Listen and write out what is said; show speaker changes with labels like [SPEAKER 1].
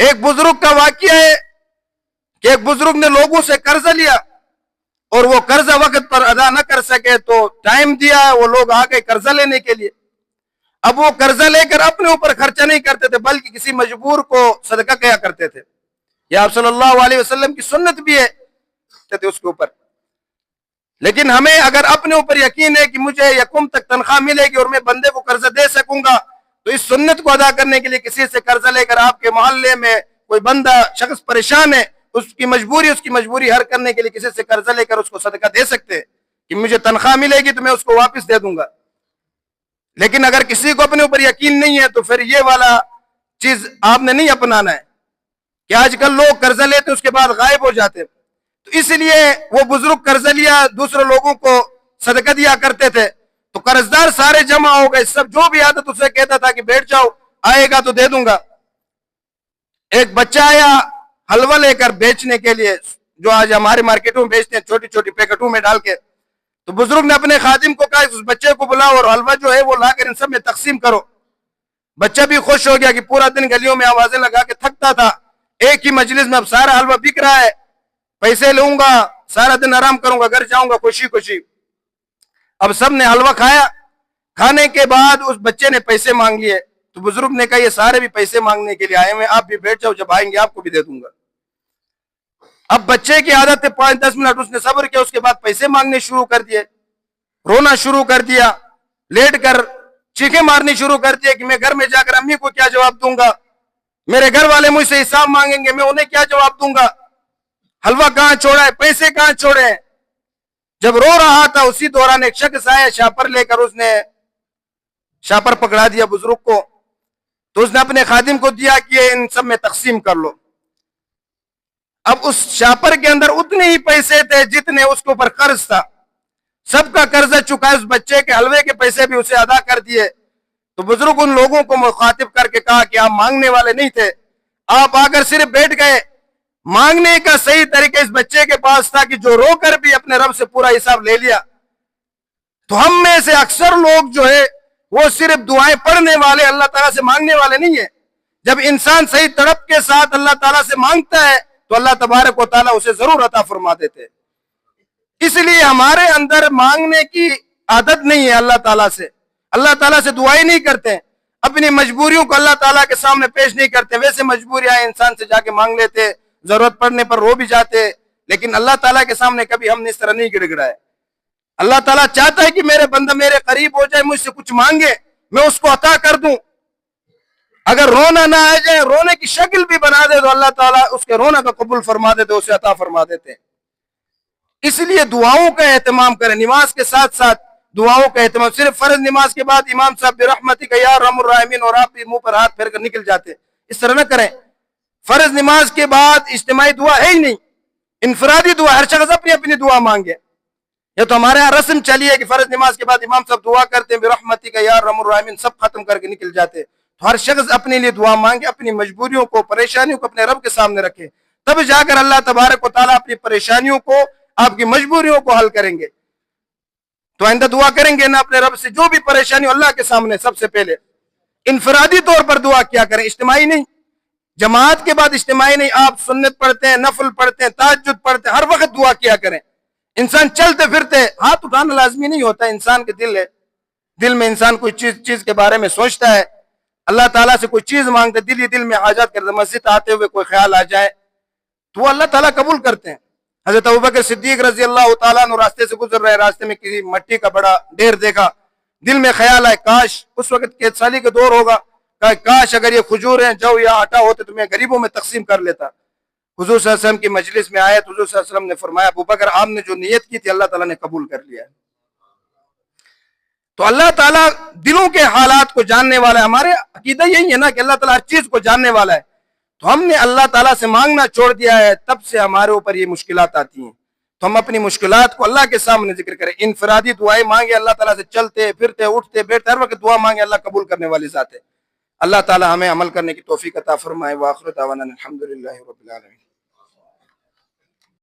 [SPEAKER 1] ایک بزرگ کا واقعہ ہے کہ ایک بزرگ نے لوگوں سے قرضہ لیا اور وہ قرضہ وقت پر ادا نہ کر سکے تو ٹائم دیا، وہ لوگ آ گئے قرضہ لینے کے لیے۔ اب وہ قرضہ لے کر اپنے اوپر خرچہ نہیں کرتے تھے بلکہ کسی مجبور کو صدقہ کیا کرتے تھے۔ یہ آپ صلی اللہ علیہ وسلم کی سنت بھی ہے اس کے اوپر۔ لیکن ہمیں اگر اپنے اوپر یقین ہے کہ مجھے یکم تک تنخواہ ملے گی اور میں بندے کو قرضہ دے سکوں گا، تو اس سنت کو ادا کرنے کے لیے کسی سے قرضہ لے کر آپ کے محلے میں کوئی بندہ شخص پریشان ہے، اس کی مجبوری حل کرنے کے لیے کسی سے قرضہ لے کر اس کو صدقہ دے سکتے ہیں کہ مجھے تنخواہ ملے گی تو میں اس کو واپس دے دوں گا۔ لیکن اگر کسی کو اپنے اوپر یقین نہیں ہے تو پھر یہ والا چیز آپ نے نہیں اپنانا ہے کہ آج کل لوگ قرضہ لیتے اس کے بعد غائب ہو جاتے۔ تو اس لیے وہ بزرگ قرضہ لیا، دوسرے لوگوں کو صدقہ دیا کرتے تھے، تو قرضدار سارے جمع ہو گئے، سب جو بھی آتا اسے کہتا تھا کہ بیٹھ جاؤ، آئے گا تو دے دوں گا۔ ایک بچہ آیا حلوہ لے کر بیچنے کے لیے، جو آج ہمارے مارکیٹوں میں بیچتے ہیں چھوٹی چھوٹی پیکٹوں میں ڈال کے، تو بزرگ نے اپنے خادم کو کہا اس بچے کو بلاؤ اور حلوہ جو ہے وہ لا کر ان سب میں تقسیم کرو۔ بچہ بھی خوش ہو گیا کہ پورا دن گلیوں میں آوازیں لگا کے تھکتا تھا، ایک ہی مجلس میں اب سارا حلوہ بک رہا ہے، پیسے لوں گا، سارا دن آرام کروں گا، گھر جاؤں گا خوشی خوشی۔ اب سب نے حلوہ کھایا، کھانے کے بعد اس بچے نے پیسے مانگ لیے، تو بزرگ نے کہا یہ سارے بھی پیسے مانگنے کے لیے آئے ہوئے، آپ بھی بیٹھ جاؤ، جب آئیں گے آپ کو بھی دے دوں گا۔ اب بچے کی عادت ہے 5-10 منٹ اس نے صبر کیا، اس کے بعد پیسے مانگنے شروع کر دیے، رونا شروع کر دیا، لیٹ کر چیخیں مارنی شروع کر دیا کہ میں گھر میں جا کر امی کو کیا جواب دوں گا، میرے گھر والے مجھ سے حساب مانگیں گے، میں انہیں کیا جواب دوں گا، حلوہ کہاں چھوڑا ہے، پیسے کہاں چھوڑے ہیں۔ جب رو رہا تھا اسی دوران ایک شخص آیا شاپر لے کر، اس نے شاپر پکڑا دیا بزرگ کو، تو اس نے اپنے خادم کو دیا کہ یہ ان سب میں تقسیم کر لو۔ اب اس شاپر کے اندر اتنے ہی پیسے تھے جتنے اس کے اوپر قرض تھا، سب کا قرضہ چکا، اس بچے کے حلوے کے پیسے بھی اسے ادا کر دیے۔ تو بزرگ ان لوگوں کو مخاطب کر کے کہا کہ آپ مانگنے والے نہیں تھے، آپ آ کر صرف بیٹھ گئے، مانگنے کا صحیح طریقہ اس بچے کے پاس تھا کہ جو رو کر بھی اپنے رب سے پورا حساب لے لیا۔ تو ہم میں سے اکثر لوگ جو ہے وہ صرف دعائیں پڑھنے والے، اللہ تعالیٰ سے مانگنے والے نہیں ہیں۔ جب انسان صحیح تڑپ کے ساتھ اللہ تعالیٰ سے مانگتا ہے تو اللہ تبارک و تعالیٰ اسے ضرور عطا فرما دیتے۔ اس لیے ہمارے اندر مانگنے کی عادت نہیں ہے اللہ تعالیٰ سے دعائیں نہیں کرتے، اپنی مجبوریوں کو اللہ تعالیٰ کے سامنے پیش نہیں کرتے۔ ویسے مجبوریاں انسان سے جا کے مانگ لیتے، ضرورت پڑنے پر رو بھی جاتے، لیکن اللہ تعالیٰ کے سامنے کبھی ہم نے اس طرح نہیں گڑ گڑائے۔ اللہ تعالیٰ چاہتا ہے کہ میرے بندہ میرے قریب ہو جائے، مجھ سے کچھ مانگے، میں اس کو عطا کر دوں۔ اگر رونا نہ آ جائے، رونے کی شکل بھی بنا دے تو اللہ تعالیٰ اس کے رونا کا قبول فرما دیتے، اسے عطا فرما دیتے۔ اس لیے دعاؤں کا اہتمام کریں، نماز کے ساتھ ساتھ دعاؤں کا اہتمام۔ صرف فرض نماز کے بعد امام صاحب برحمتک یا ارحم الراحمین اور آپ بھی منہ پر ہاتھ پھیر کر نکل جاتے، اس طرح نہ کریں۔ فرض نماز کے بعد اجتماعی دعا ہے ہی نہیں، انفرادی دعا، ہر شخص اپنی اپنی دعا مانگے۔ یہ تو ہمارے یہاں رسم چلی ہے کہ فرض نماز کے بعد امام صاحب دعا کرتے ہیں برحمتک یا ارحم الراحمین، سب ختم کر کے نکل جاتے۔ تو ہر شخص اپنے لیے دعا مانگے، اپنی مجبوریوں کو، پریشانیوں کو اپنے رب کے سامنے رکھے، تب جا کر اللہ تبارک و تعالیٰ اپنی پریشانیوں کو، آپ کی مجبوریوں کو حل کریں گے۔ تو آئندہ دعا کریں گے نا اپنے رب سے، جو بھی پریشانی اللہ کے سامنے سب سے پہلے انفرادی طور پر دعا کیا کریں، اجتماعی نہیں، جماعت کے بعد اجتماعی نہیں۔ آپ سنت پڑھتے ہیں، نفل پڑھتے ہیں، تہجد پڑھتے ہیں، ہر وقت دعا کیا کریں۔ انسان چلتے پھرتے ہاتھ اٹھانا لازمی نہیں ہوتا، انسان کے دل ہے، دل میں انسان کوئی چیز کے بارے میں سوچتا ہے، اللہ تعالیٰ سے کوئی چیز مانگتے، دل ہی دل میں حاجات کرتے، مسجد آتے ہوئے کوئی خیال آ جائے تو وہ اللہ تعالیٰ قبول کرتے ہیں۔ حضرت ابوبکر صدیق رضی اللہ تعالیٰ عنہ راستے سے گزر رہے، راستے میں کسی مٹی کا بڑا ڈھیر دیکھا، دل میں خیال آئے کاش، اس وقت قید سالی کا دور ہوگا، کاش اگر یہ کھجور ہیں، جو یا آٹا ہوتے تو میں غریبوں میں تقسیم کر لیتا۔ حضور صلی اللہ علیہ وسلم کی مجلس میں آئے تو حضور صلی اللہ علیہ وسلم نے فرمایا ابوبکر آپ نے جو نیت کی تھی اللہ تعالیٰ نے قبول کر لیا ہے۔ تو اللہ تعالیٰ دلوں کے حالات کو جاننے والا ہے، ہمارے عقیدہ یہی ہے نا کہ اللہ تعالیٰ ہر چیز کو جاننے والا ہے، تو ہم نے اللہ تعالیٰ سے مانگنا چھوڑ دیا ہے، تب سے ہمارے اوپر یہ مشکلات آتی ہیں۔ تو ہم اپنی مشکلات کو اللہ کے سامنے ذکر کریں، انفرادی دعائیں مانگے، اللہ تعالیٰ سے چلتے پھرتے اٹھتے بیٹھتے ہر وقت دعا مانگے، اللہ قبول کرنے والی ذات ہے۔ اللہ تعالیٰ ہمیں عمل کرنے کی توفیق عطا فرمائے۔ وآخر دعوانا الحمدللہ رب العالمین۔